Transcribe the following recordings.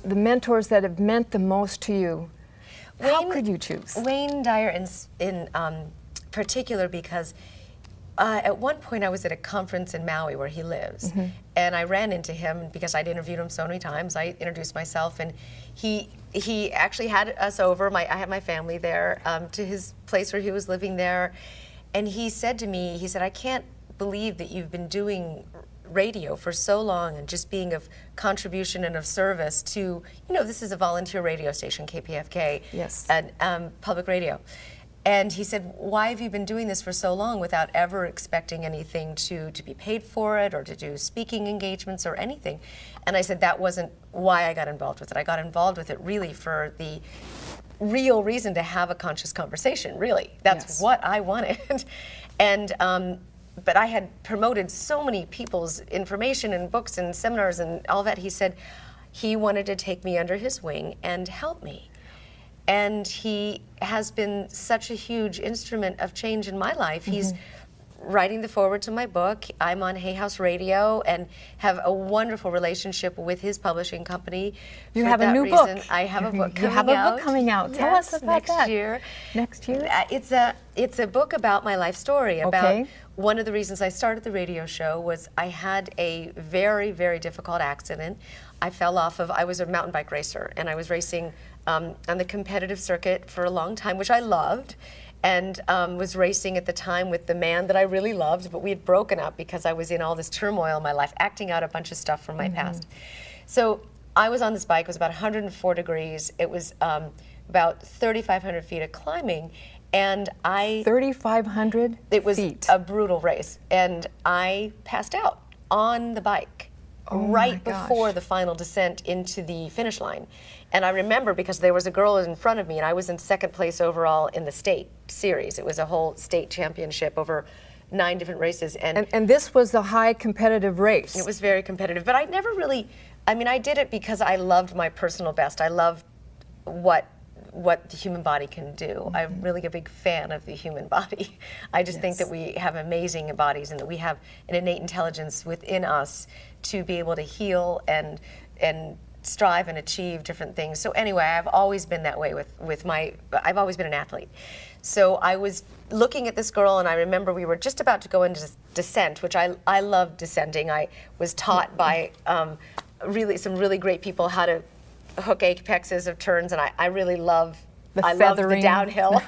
the mentors that have meant the most to you, how could you choose? Wayne Dyer in particular, because at one point I was at a conference in Maui where he lives, and I ran into him because I'd interviewed him so many times. I introduced myself, and he actually had us over. I had my family there to his place where he was living there, and he said to me, he said, "I can't believe that you've been doing radio for so long and just being of contribution and of service to, you know, this is a volunteer radio station, KPFK, yes, and public radio." And he said, "Why have you been doing this for so long without ever expecting anything to be paid for it or to do speaking engagements or anything?" And I said, that wasn't why I got involved with it. I got involved with it really for the real reason to have a conscious conversation, really. That's what I wanted. And but I had promoted so many people's information and books and seminars and all that. He said he wanted to take me under his wing and help me. And he has been such a huge instrument of change in my life. He's writing the foreword to my book. I'm on Hay House Radio and have a wonderful relationship with his publishing company. You have a new book. I have a book coming out. You have a book coming out. Tell us about that. Next year. Next year? It's a book about my life story. About one of the reasons I started the radio show was I had a very, very difficult accident. I fell off of, I was a mountain bike racer, and I was racing on the competitive circuit for a long time, which I loved, and was racing at the time with the man that I really loved, but we had broken up because I was in all this turmoil in my life, acting out a bunch of stuff from my past. So I was on this bike. It was about 104 degrees. It was about 3,500 feet of climbing, and 3,500 It was feet. a brutal race, and I passed out on the bike right before the final descent into the finish line. And I remember because there was a girl in front of me, and I was in second place overall in the state series. It was a whole state championship over 9 different races. And this was a high competitive race. It was very competitive, but I never really, I mean, I did it because I loved my personal best. I loved what the human body can do. I'm really a big fan of the human body. I just think that we have amazing bodies and that we have an innate intelligence within us to be able to heal and strive and achieve different things. So anyway, I've always been that way I've always been an athlete. So I was looking at this girl, and I remember we were just about to go into descent, which I love descending. I was taught by some really great people how to hook apexes of turns, and I really love the downhill.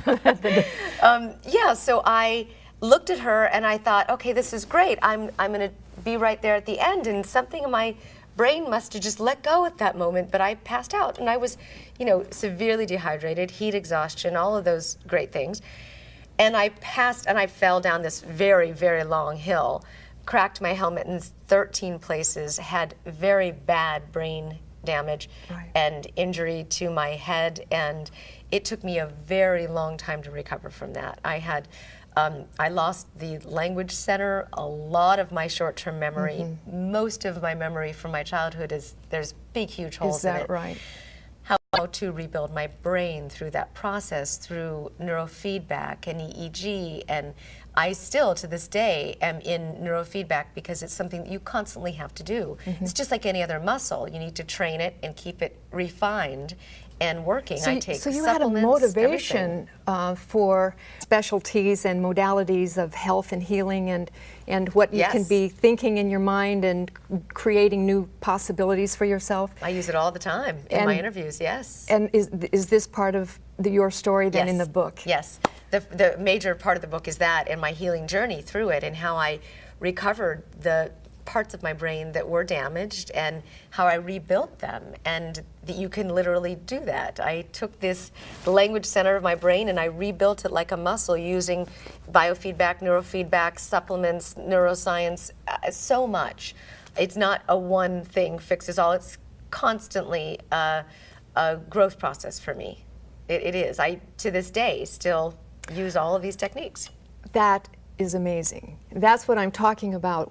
So I looked at her and I thought, okay, this is great. I'm going to be right there at the end, and something in my brain must have just let go at that moment, but I passed out, and I was, you know, severely dehydrated, heat exhaustion, all of those great things. And I passed, and I fell down this very, very long hill, cracked my helmet in 13 places, had very bad brain damage and injury to my head, and it took me a very long time to recover from that. I lost the language center, a lot of my short-term memory, most of my memory from my childhood there's big, huge holes in it. Is that right? How to rebuild my brain through that process, through neurofeedback and EEG, and I still, to this day, am in neurofeedback because it's something that you constantly have to do. It's just like any other muscle. You need to train it and keep it refined and working. So, I take so you had a motivation for specialties and modalities of health and healing and what you can be thinking in your mind and creating new possibilities for yourself. I use it all the time in my interviews, yes. And is this part of your story then in the book? Yes. The major part of the book is that, and my healing journey through it, and how I recovered the parts of my brain that were damaged and how I rebuilt them, and that you can literally do that. I took the language center of my brain and I rebuilt it like a muscle using biofeedback, neurofeedback, supplements, neuroscience, so much. It's not a one thing fixes all. It's constantly a growth process for me. It is. I, to this day, still use all of these techniques. That is amazing. That's what I'm talking about.